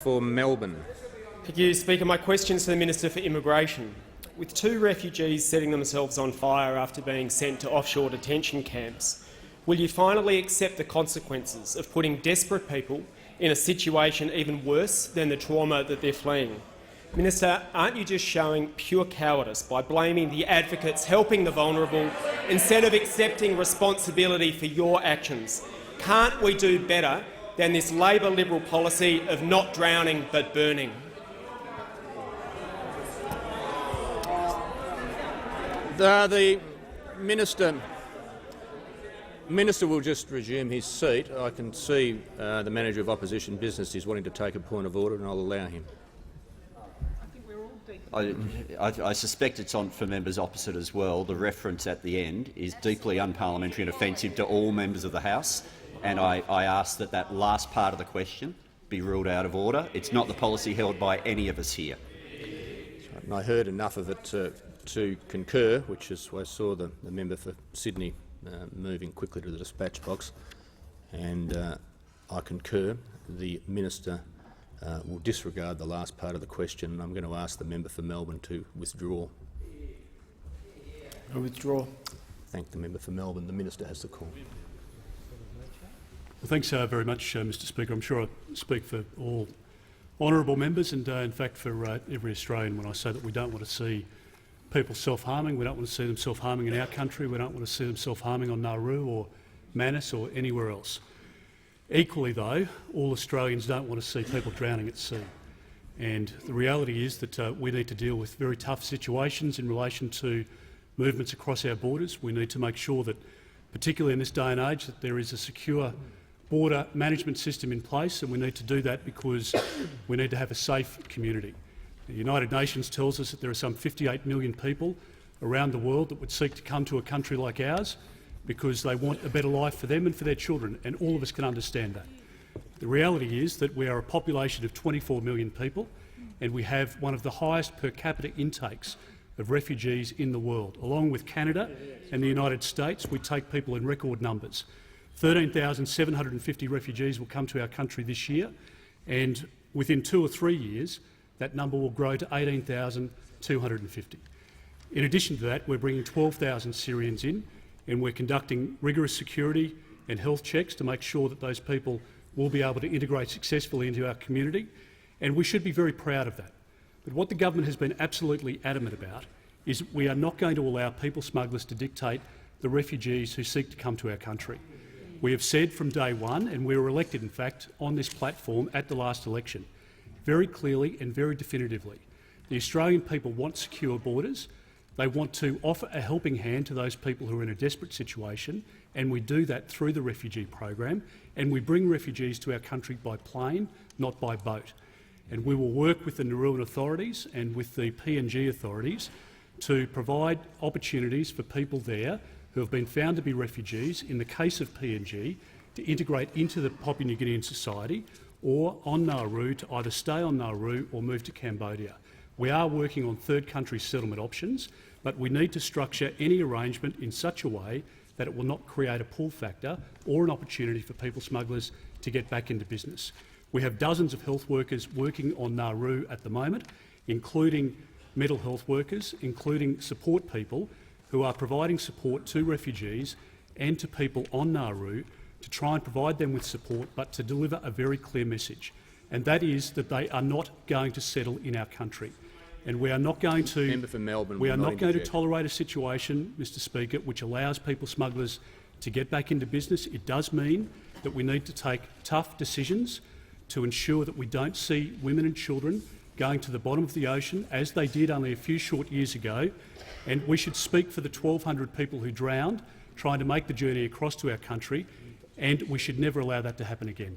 For Melbourne. Thank you, Speaker. My question is to the Minister for Immigration. With 2 refugees setting themselves on fire after being sent to offshore detention camps, will you finally accept the consequences of putting desperate people in a situation even worse than the trauma that they're fleeing? Minister, aren't you just showing pure cowardice by blaming the advocates helping the vulnerable instead of accepting responsibility for your actions? Can't we do better than this Labor-Liberal policy of not drowning but burning? The Minister will just resume his seat. I can see the Manager of Opposition Business is wanting to take a point of order, and I'll allow him. I suspect it's on for members opposite as well. The reference at the end is deeply unparliamentary and offensive to all members of the House, and I ask that that last part of the question be ruled out of order. It's not the policy held by any of us here. And I heard enough of it to concur, which is why I saw the member for Sydney moving quickly to the dispatch box, and I concur. The Minister will disregard the last part of the question, and I'm going to ask the member for Melbourne to withdraw. I withdraw. Thank the member for Melbourne. The Minister has the call. Well, thanks very much, Mr Speaker. I'm sure I speak for all honourable members and, in fact, for every Australian when I say that we don't want to see people self-harming. We don't want to see them self-harming in our country. We don't want to see them self-harming on Nauru or Manus or anywhere else. Equally, though, all Australians don't want to see people drowning at sea. And the reality is that we need to deal with very tough situations in relation to movements across our borders. We need to make sure that, particularly in this day and age, that there is a secure border management system in place, and we need to do that because we need to have a safe community. The United Nations tells us that there are some 58 million people around the world that would seek to come to a country like ours because they want a better life for them and for their children, and all of us can understand that. The reality is that we are a population of 24 million people, and we have one of the highest per capita intakes of refugees in the world. Along with Canada and the United States, we take people in record numbers. 13,750 refugees will come to our country this year, and within 2 or 3 years that number will grow to 18,250. In addition to that, we're bringing 12,000 Syrians in, and we're conducting rigorous security and health checks to make sure that those people will be able to integrate successfully into our community, and we should be very proud of that. But what the government has been absolutely adamant about is we are not going to allow people smugglers to dictate the refugees who seek to come to our country. We have said from day one, and we were elected, in fact, on this platform at the last election, very clearly and very definitively, the Australian people want secure borders. They want to offer a helping hand to those people who are in a desperate situation, and we do that through the refugee program, and we bring refugees to our country by plane, not by boat. And we will work with the Nauruan authorities and with the PNG authorities to provide opportunities for people there who have been found to be refugees, in the case of PNG, to integrate into the Papua New Guinean society, or on Nauru to either stay on Nauru or move to Cambodia. We are working on third country settlement options, but we need to structure any arrangement in such a way that it will not create a pull factor or an opportunity for people smugglers to get back into business. We have dozens of health workers working on Nauru at the moment, including mental health workers, including support people who are providing support to refugees and to people on Nauru to try and provide them with support, but to deliver a very clear message, and that is that they are not going to settle in our country. And we are not going to, tolerate a situation, Mr Speaker, which allows people smugglers to get back into business. It does mean that we need to take tough decisions to ensure that we don't see women and children going to the bottom of the ocean, as they did only a few short years ago. And we should speak for the 1,200 people who drowned trying to make the journey across to our country, and we should never allow that to happen again.